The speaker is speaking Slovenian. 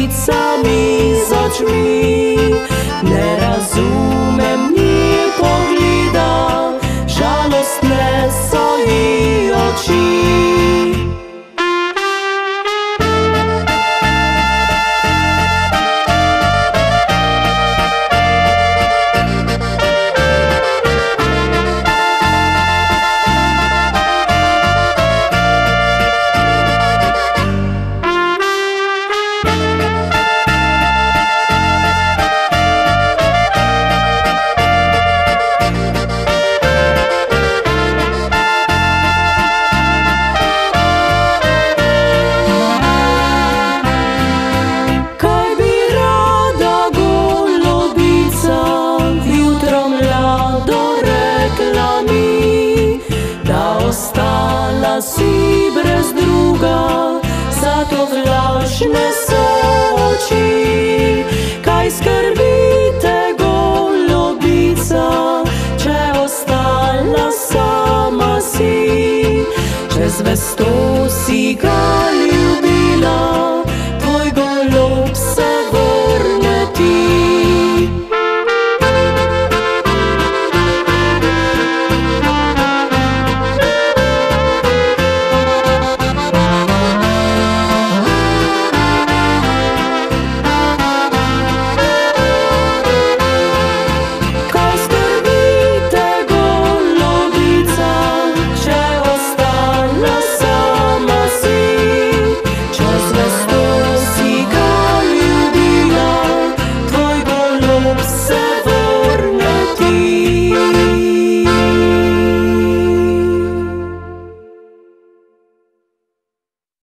ulicami z očmi. Ne razumem ni pogleda, žalostne so ji oči. Ostala si brez druga, zato vlažne so oči. Kaj skrbite, golobica, če ostala sama si? Čez zvesto si ga